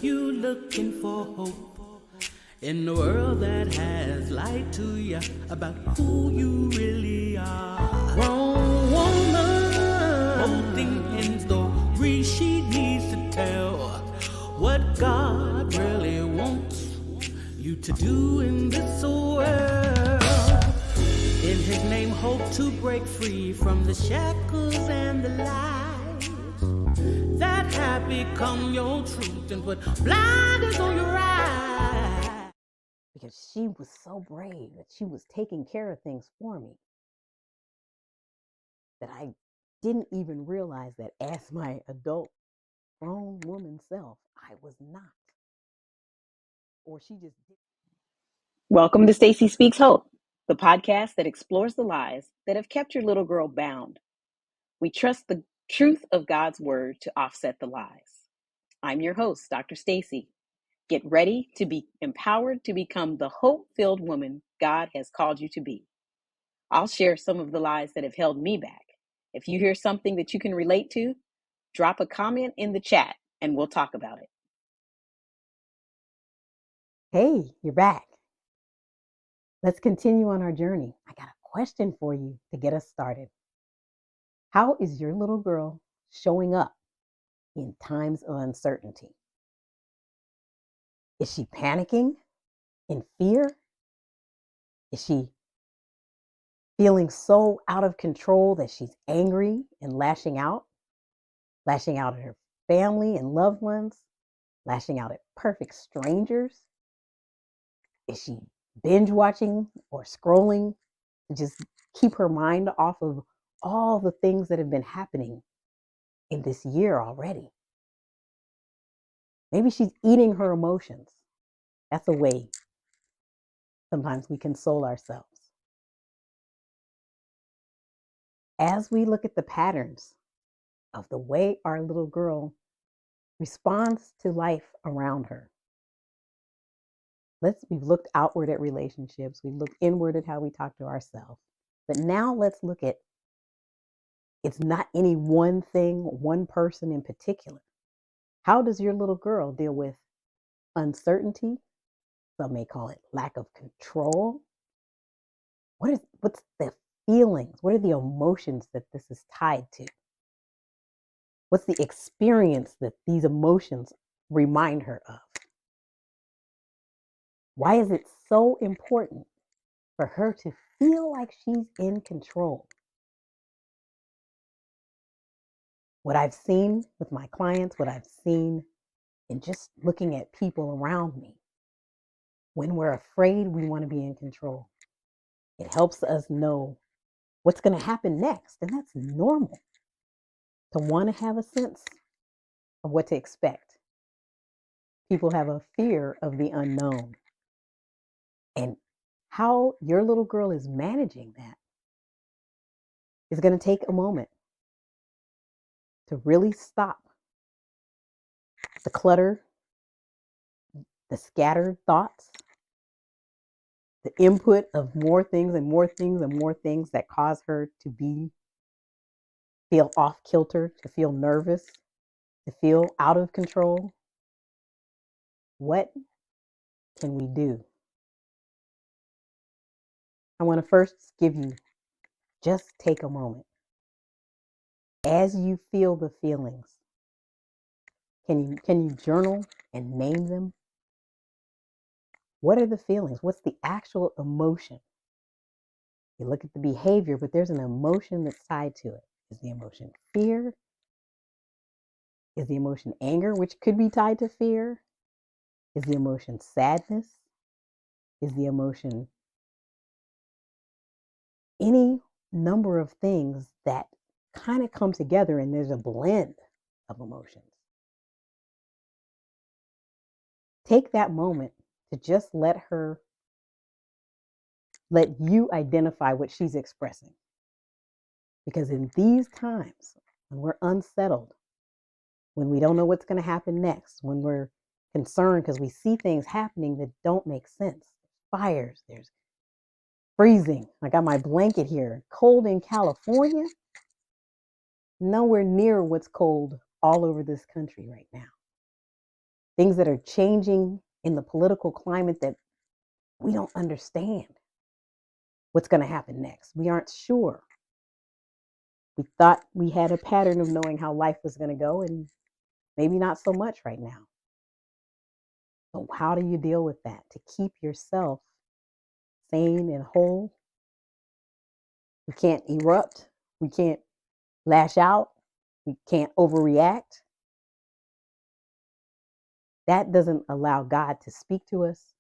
you looking for hope in a world that has lied to you about who you really are. Wrong woman, holding in story she needs to tell what God really wants you to do in this world. In his name, hope to break free from the shackles and the lies that have become your truth and put blinders on your eyes. Because she was so brave that she was taking care of things for me that I didn't even realize that as my adult grown woman self, I was not. Or she just did. Welcome to Stacy Speaks Hope, the podcast that explores the lies that have kept your little girl bound. We trust the truth of God's word to offset the lies. I'm your host, Dr. Stacy. Get ready to be empowered to become the hope-filled woman God has called you to be. I'll share some of the lies that have held me back. If you hear something that you can relate to, drop a comment in the chat and we'll talk about it. Hey, you're back. Let's continue on our journey. I got a question for you to get us started. How is your little girl showing up in times of uncertainty? Is she panicking in fear? Is she feeling so out of control that she's angry and lashing out at her family and loved ones, lashing out at perfect strangers? Is she binge watching or scrolling to just keep her mind off of all the things that have been happening in this year already? Maybe she's eating her emotions. That's a way sometimes we console ourselves. As we look at the patterns of the way our little girl responds to life around her, we've looked outward at relationships, we've looked inward at how we talk to ourselves, but now let's look at, it's not any one thing, one person in particular. How does your little girl deal with uncertainty? Some may call it lack of control. What's the feelings? What are the emotions that this is tied to? What's the experience that these emotions remind her of? Why is it so important for her to feel like she's in control? What I've seen with my clients, what I've seen in just looking at people around me, when we're afraid, we want to be in control. It helps us know what's going to happen next, and that's normal to want to have a sense of what to expect. People have a fear of the unknown. And how your little girl is managing that is going to take a moment to really stop the clutter, the scattered thoughts, the input of more things and more things and more things that cause her to feel off kilter, to feel nervous, to feel out of control. What can we do? I want to first just take a moment. As you feel the feelings, can you journal and name them? What are the feelings? What's the actual emotion? You look at the behavior, but there's an emotion that's tied to it. Is the emotion fear? Is the emotion anger, which could be tied to fear? Is the emotion sadness? Is the emotion any number of things that kind of come together and there's a blend of emotions? Take that moment to just let you identify what she's expressing. Because in these times, when we're unsettled, when we don't know what's going to happen next, when we're concerned because we see things happening that don't make sense, fires, there's freezing. I got my blanket here. Cold in California, nowhere near what's cold all over this country right now. things that are changing in the political climate that we don't understand what's going to happen next. We aren't sure. We thought we had a pattern of knowing how life was going to go, and maybe not so much right now. So, how do you deal with that to keep yourself sane and whole? We can't erupt. We can't lash out. We can't overreact. That doesn't allow God to speak to us,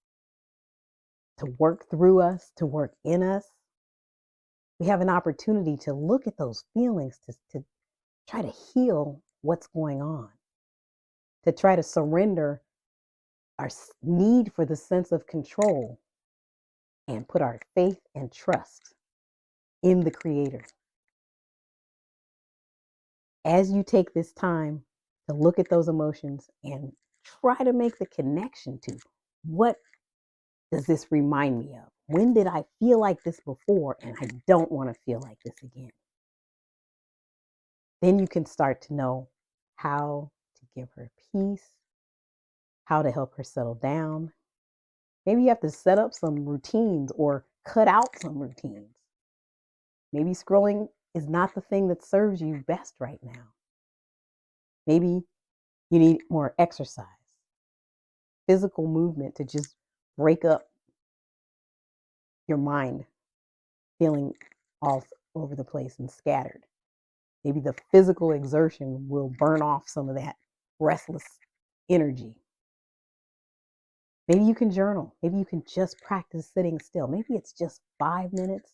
to work through us, to work in us. We have an opportunity to look at those feelings, to try to heal what's going on, to try to surrender our need for the sense of control and put our faith and trust in the Creator. As you take this time to look at those emotions and try to make the connection to what does this remind me of? When did I feel like this before and I don't want to feel like this again? Then you can start to know how to give her peace, how to help her settle down. Maybe you have to set up some routines or cut out some routines. Maybe scrolling is not the thing that serves you best right now. Maybe you need more exercise, physical movement to just break up your mind feeling all over the place and scattered. Maybe the physical exertion will burn off some of that restless energy. Maybe you can journal. Maybe you can just practice sitting still. Maybe it's just 5 minutes,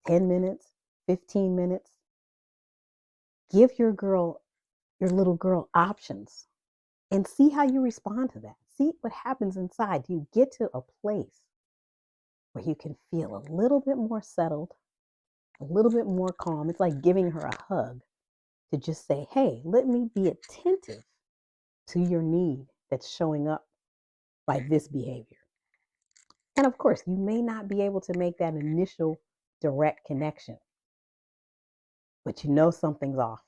10 minutes, 15 minutes. Give your little girl options and see how you respond to that. See what happens inside. Do you get to a place where you can feel a little bit more settled, a little bit more calm? It's like giving her a hug to just say, hey, let me be attentive to your need that's showing up by this behavior. And of course, you may not be able to make that initial direct connection, but you know something's off.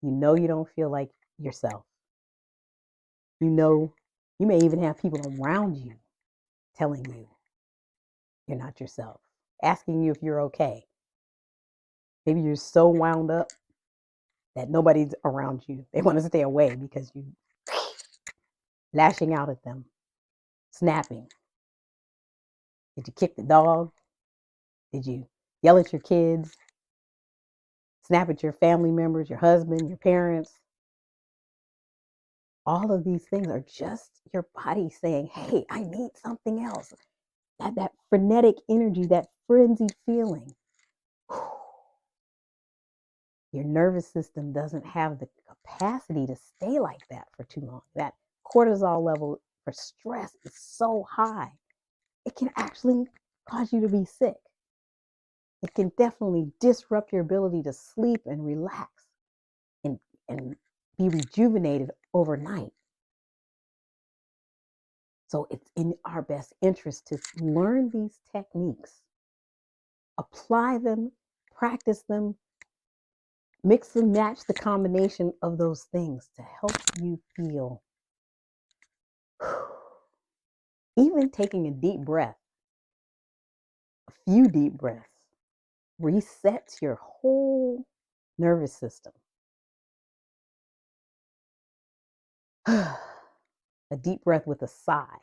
You know you don't feel like yourself. You know you may even have people around you telling you you're not yourself, asking you if you're okay. Maybe you're so wound up that nobody's around you. They want to stay away because you lashing out at them, snapping. Did you kick the dog? Did you yell at your kids? Snap at your family members, your husband, your parents? All of these things are just your body saying, hey, I need something else. That frenetic energy, that frenzied feeling. Your nervous system doesn't have the capacity to stay like that for too long. That cortisol level for stress is so high, it can actually cause you to be sick. It can definitely disrupt your ability to sleep and relax and be rejuvenated overnight. So it's in our best interest to learn these techniques, apply them, practice them, mix and match the combination of those things to help you feel. Even taking a deep breath, a few deep breaths, resets your whole nervous system. A deep breath with a sigh.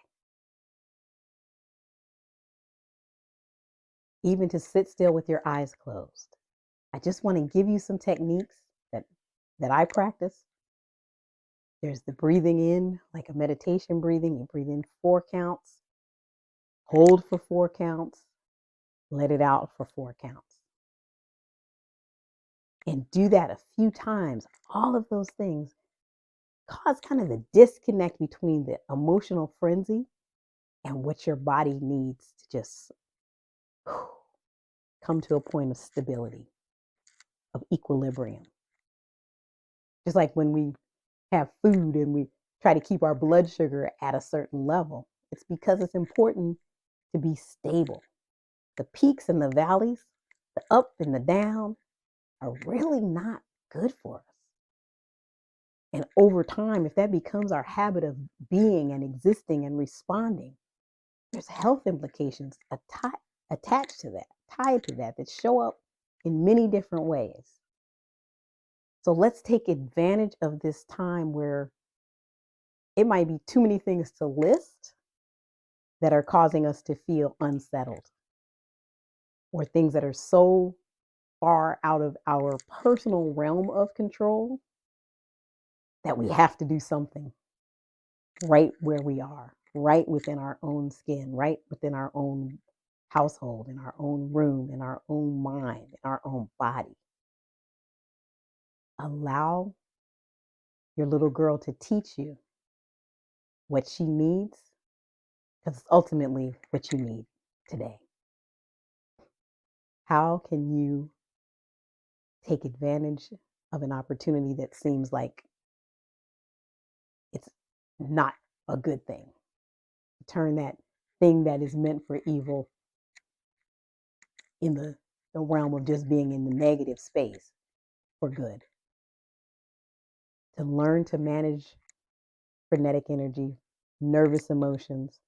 Even to sit still with your eyes closed. I just want to give you some techniques that I practice. There's the breathing in, like a meditation breathing. You breathe in 4 counts, hold for 4 counts, let it out for 4 counts. And do that a few times. All of those things cause kind of the disconnect between the emotional frenzy and what your body needs to just come to a point of stability, of equilibrium. Just like when we have food and we try to keep our blood sugar at a certain level, it's because it's important to be stable. The peaks and the valleys, the up and the down, are really not good for us. And over time, if that becomes our habit of being and existing and responding, there's health implications attached to that, tied to that, that show up in many different ways. So let's take advantage of this time where it might be too many things to list that are causing us to feel unsettled, or things that are so far out of our personal realm of control that we have to do something right where we are, right within our own skin, right within our own household, in our own room, in our own mind, in our own body. Allow your little girl to teach you what she needs, because it's ultimately what you need today. How can you take advantage of an opportunity that seems like it's not a good thing? Turn that thing that is meant for evil in the realm of just being in the negative space for good. To learn to manage frenetic energy, nervous emotions,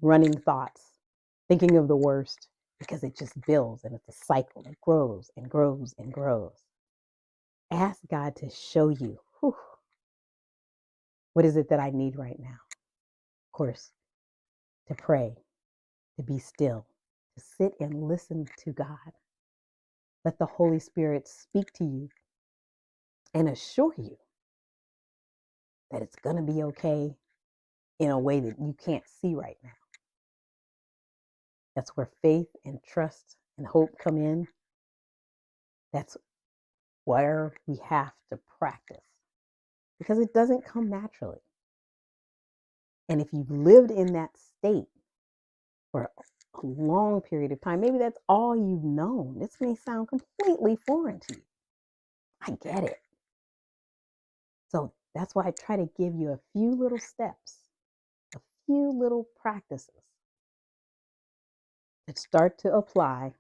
running thoughts, thinking of the worst, because it just builds and it's a cycle that grows and grows and grows. Ask God to show you, what is it that I need right now? Of course, to pray, to be still, to sit and listen to God. Let the Holy Spirit speak to you and assure you that it's going to be okay in a way that you can't see right now. That's where faith and trust and hope come in. That's where we have to practice, because it doesn't come naturally. And if you've lived in that state for a long period of time, maybe that's all you've known. This may sound completely foreign to you. I get it. So that's why I try to give you a few little steps, a few little practices that start to apply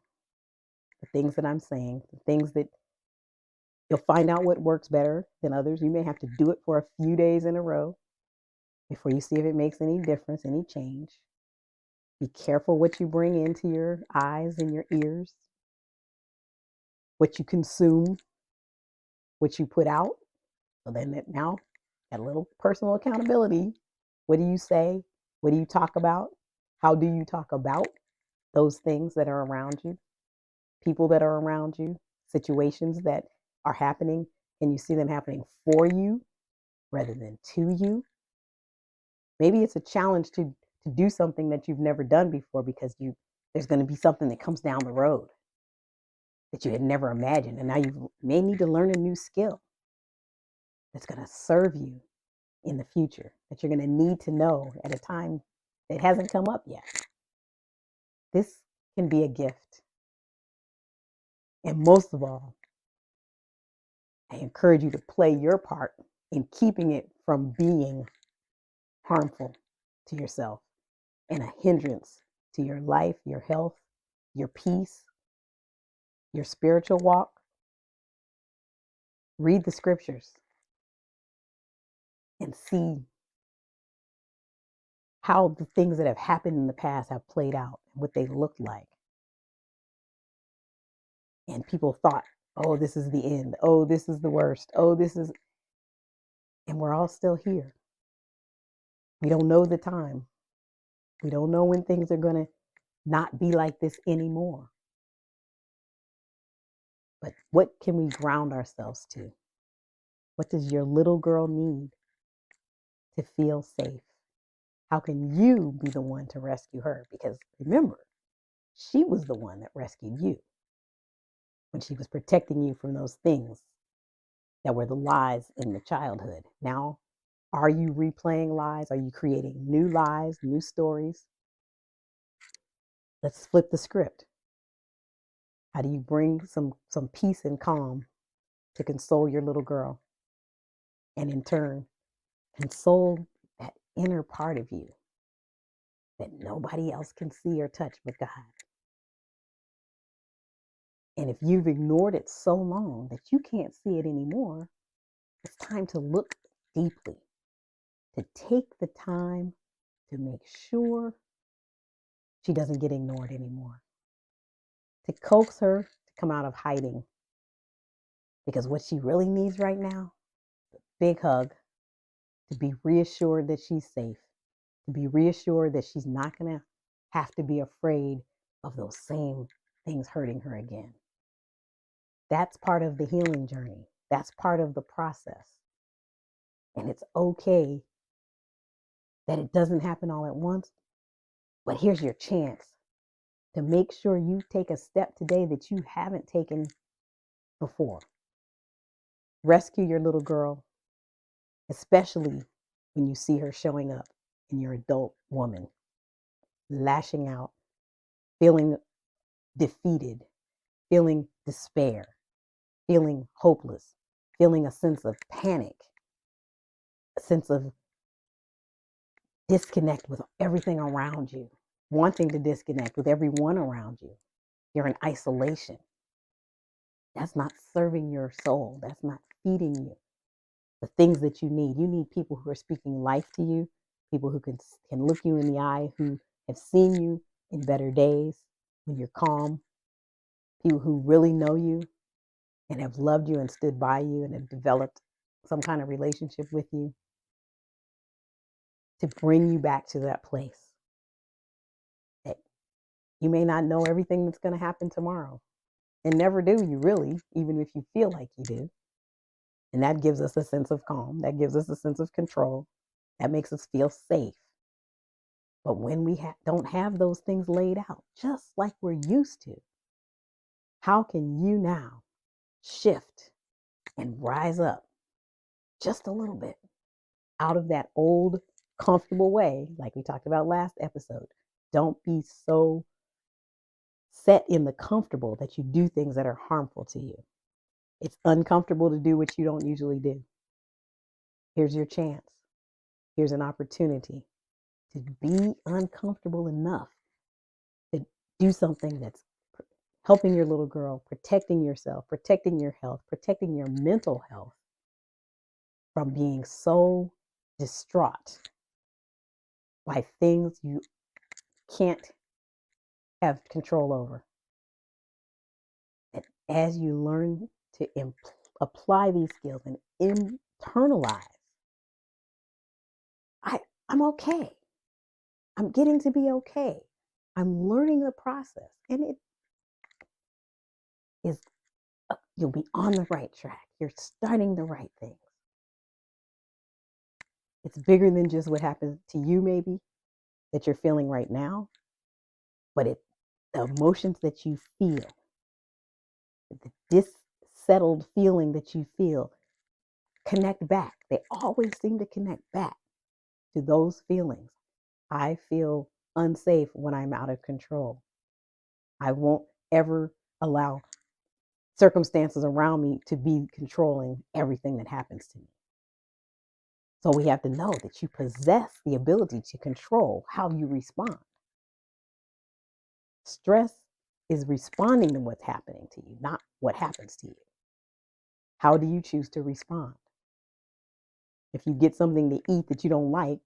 the things that I'm saying, the things that you'll find out what works better than others. You may have to do it for a few days in a row before you see if it makes any difference, any change. Be careful what you bring into your eyes and your ears, what you consume, what you put out. So then now, that little personal accountability. What do you say? What do you talk about? How do you talk about those things that are around you, people that are around you, situations that are happening? Can you see them happening for you rather than to you? Maybe it's a challenge to do something that you've never done before, because there's going to be something that comes down the road that you had never imagined. And now you may need to learn a new skill that's going to serve you in the future, that you're going to need to know at a time that hasn't come up yet. This can be a gift. And most of all, I encourage you to play your part in keeping it from being harmful to yourself and a hindrance to your life, your health, your peace, your spiritual walk. Read the scriptures and see how the things that have happened in the past have played out and what they looked like. And people thought, oh, this is the end. Oh, this is the worst. Oh, this is. And we're all still here. We don't know the time. We don't know when things are going to not be like this anymore. But what can we ground ourselves to? What does your little girl need to feel safe? How can you be the one to rescue her? Because remember, she was the one that rescued you when she was protecting you from those things that were the lies in the childhood. Now, are you replaying lies? Are you creating new lies, new stories? Let's flip the script. How do you bring some peace and calm to console your little girl? And in turn, console that inner part of you that nobody else can see or touch but God. And if you've ignored it so long that you can't see it anymore, It's time to look deeply, to take the time to make sure she doesn't get ignored anymore, to coax her to come out of hiding. Because what she really needs right now, big hug, to be reassured that she's safe, to be reassured that she's not going to have to be afraid of those same things hurting her again. That's part of the healing journey. That's part of the process. And it's okay that it doesn't happen all at once, but here's your chance to make sure you take a step today that you haven't taken before. Rescue your little girl, especially when you see her showing up in your adult woman, lashing out, feeling defeated, feeling despair, feeling hopeless, feeling a sense of panic, a sense of disconnect with everything around you, wanting to disconnect with everyone around you. You're in isolation. That's not serving your soul. That's not feeding you the things that you need. You need people who are speaking life to you, people who can look you in the eye, who have seen you in better days when you're calm, people who really know you and have loved you and stood by you and have developed some kind of relationship with you to bring you back to that place that you may not know everything that's going to happen tomorrow. And never do you really, even if you feel like you do. And that gives us a sense of calm. That gives us a sense of control. That makes us feel safe. But when we don't have those things laid out, just like we're used to, how can you now shift and rise up just a little bit out of that old comfortable way, like we talked about last episode? Don't be so set in the comfortable that you do things that are harmful to you. It's uncomfortable to do what you don't usually do. Here's your chance. Here's an opportunity to be uncomfortable enough to do something that's helping your little girl, protecting yourself, protecting your health, protecting your mental health from being so distraught by things you can't have control over. And as you learn to apply these skills and internalize, I'm okay. I'm getting to be okay. I'm learning the process, and it is, you'll be on the right track. You're starting the right things. It's bigger than just what happens to you, maybe, that you're feeling right now, but the emotions that you feel, the dissettled feeling that you feel, connect back. They always seem to connect back to those feelings. I feel unsafe when I'm out of control. I won't ever allow circumstances around me to be controlling everything that happens to me. So we have to know that you possess the ability to control how you respond. Stress is responding to what's happening to you, not what happens to you. How do you choose to respond? If you get something to eat that you don't like,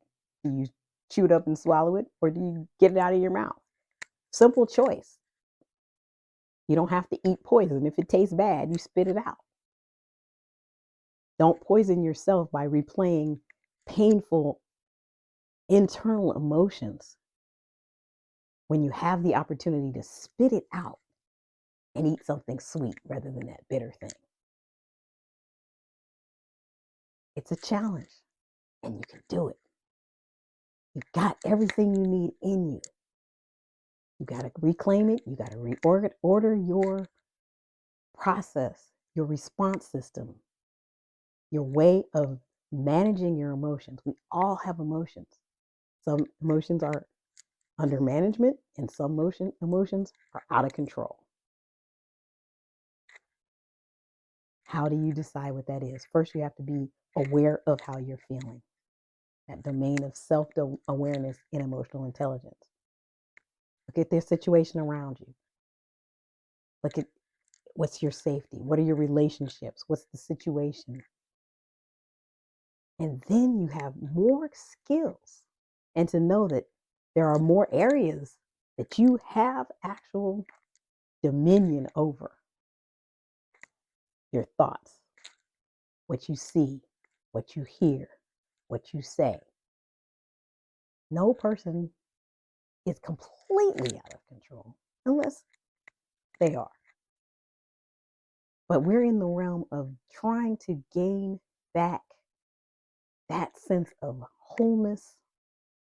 do you chew it up and swallow it, or do you get it out of your mouth? Simple choice. You don't have to eat poison. If it tastes bad, you spit it out. Don't poison yourself by replaying painful internal emotions when you have the opportunity to spit it out and eat something sweet rather than that bitter thing. It's a challenge, and you can do it. You've got everything you need in you. You got to reclaim it. You got to reorder your process, your response system, your way of managing your emotions. We all have emotions. Some emotions are under management, and some emotions are out of control. How do you decide what that is? First, you have to be aware of how you're feeling. That domain of self-awareness and emotional intelligence. Look at the situation around you. Look at what's your safety. What are your relationships? What's the situation? And then you have more skills. And to know that there are more areas that you have actual dominion over: your thoughts, what you see, what you hear, what you say. No person is completely out of control unless they are. But we're in the realm of trying to gain back that sense of wholeness,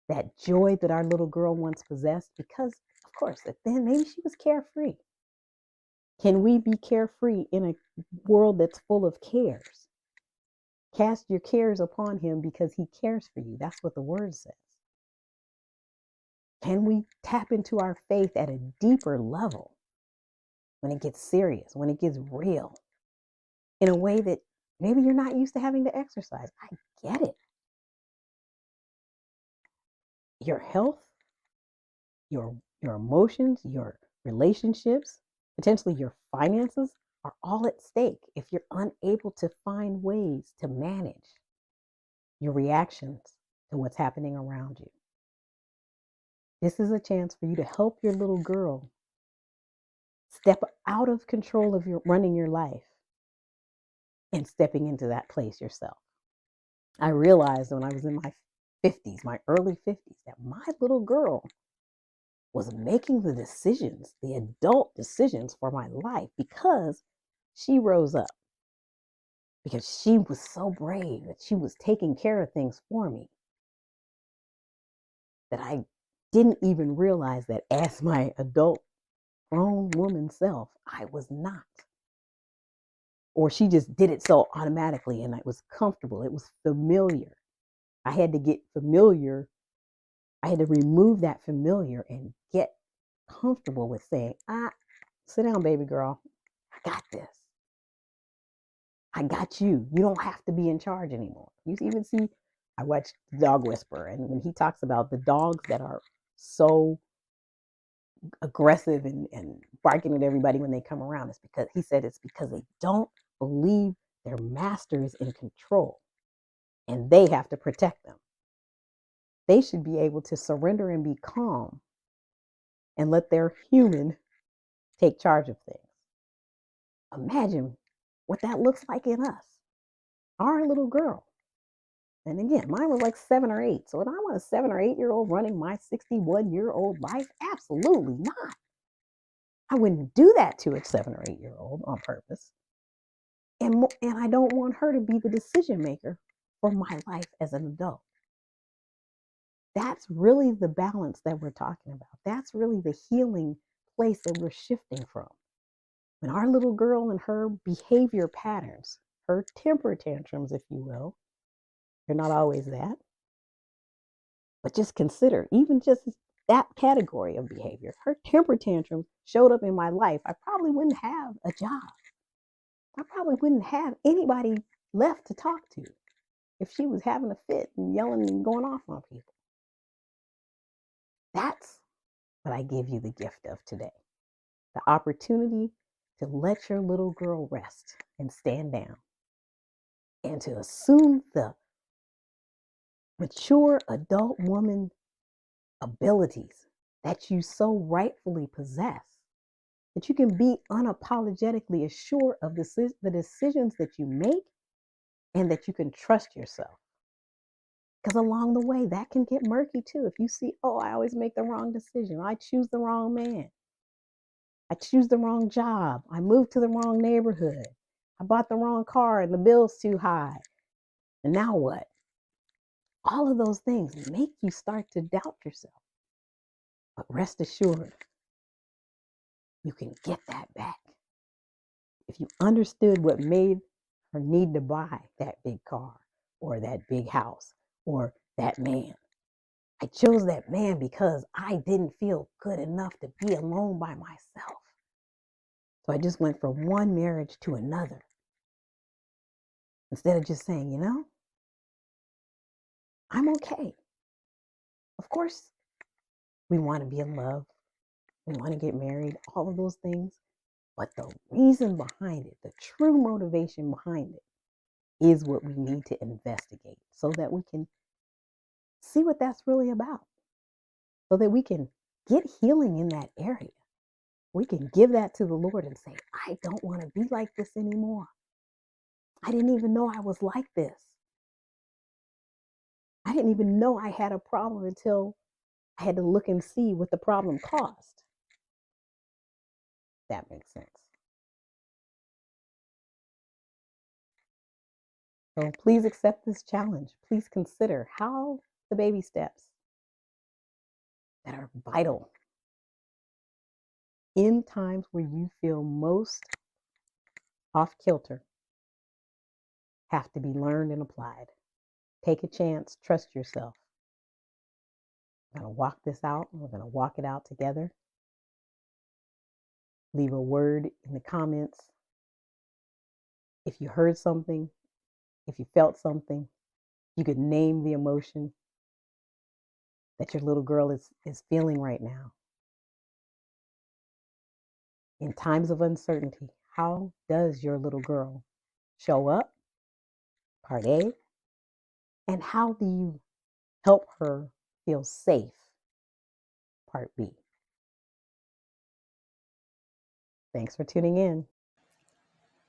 that joy that our little girl once possessed, because, of course, then maybe she was carefree. Can we be carefree in a world that's full of cares? Cast your cares upon him because he cares for you. That's what the word says. Can we tap into our faith at a deeper level when it gets serious, when it gets real, in a way that maybe you're not used to having to exercise? I get it. Your health, your emotions, your relationships, potentially your finances are all at stake if you're unable to find ways to manage your reactions to what's happening around you. This is a chance for you to help your little girl step out of control of your running your life and stepping into that place yourself. I realized when I was in my 50s, my early 50s, that my little girl was making the decisions, the adult decisions for my life, because she rose up, because she was so brave that she was taking care of things for me, that I didn't even realize that as my adult grown woman self, I was not. Or she just did it so automatically and it was comfortable. It was familiar. I had to get familiar. I had to remove that familiar and get comfortable with saying, sit down, baby girl. I got this. I got you. You don't have to be in charge anymore. You even see, I watched The Dog Whisperer, and when he talks about the dogs that are so aggressive and barking at everybody when they come around, it's because he said it's because they don't believe their master is in control and they have to protect them. They should be able to surrender and be calm and let their human take charge of things. Imagine what that looks like in us, our little girl. And again, mine was like 7 or 8. So would I want a 7 or 8-year-old running my 61-year-old life? Absolutely not. I wouldn't do that to a 7 or 8-year-old on purpose. And I don't want her to be the decision maker for my life as an adult. That's really the balance that we're talking about. That's really the healing place that we're shifting from. When our little girl and her behavior patterns, her temper tantrums, if you will, they're not always that. But just consider, even just that category of behavior, her temper tantrum showed up in my life, I probably wouldn't have a job. I probably wouldn't have anybody left to talk to if she was having a fit and yelling and going off on people. That's what I give you the gift of today. The opportunity to let your little girl rest and stand down and to assume the mature adult woman abilities that you so rightfully possess, that you can be unapologetically assured of the decisions that you make and that you can trust yourself. Because along the way, that can get murky too. If you see, I always make the wrong decision. I choose the wrong man. I choose the wrong job. I moved to the wrong neighborhood. I bought the wrong car and the bill's too high. And now what? All of those things make you start to doubt yourself. But rest assured, you can get that back. If you understood what made her need to buy that big car or that big house or that man. I chose that man because I didn't feel good enough to be alone by myself. So I just went from one marriage to another. Instead of just saying, I'm okay. Of course, we want to be in love. We want to get married, all of those things. But the reason behind it, the true motivation behind it, is what we need to investigate so that we can see what that's really about, so that we can get healing in that area. We can give that to the Lord and say, I don't want to be like this anymore. I didn't even know I was like this. I didn't even know I had a problem until I had to look and see what the problem caused. That makes sense. So please accept this challenge. Please consider how the baby steps that are vital in times where you feel most off kilter have to be learned and applied. Take a chance, trust yourself. We're going to walk this out. We're going to walk it out together. Leave a word in the comments. If you heard something, if you felt something, you could name the emotion that your little girl is feeling right now. In times of uncertainty, how does your little girl show up? Part A. And how do you help her feel safe? Part B. Thanks for tuning in.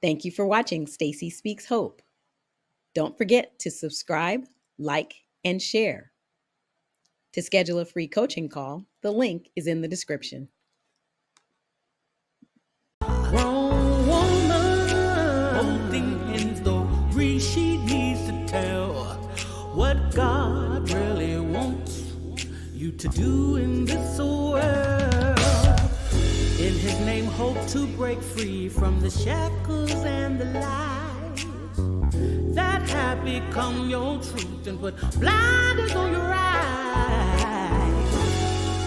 Thank you for watching Stacy Speaks Hope. Don't forget to subscribe, like, and share. To schedule a free coaching call, the link is in the description. Grown woman holding in story she needs to tell what God really wants you to do in this world. In His name, hope to break free from the shackles and the lies that have become your truth and put blinders on your eyes.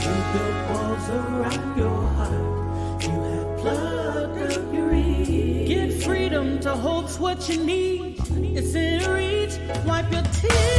You built walls around your heart. You have plugged up your ears. Get freedom to hope's what you need. It's in reach. Wipe your tears.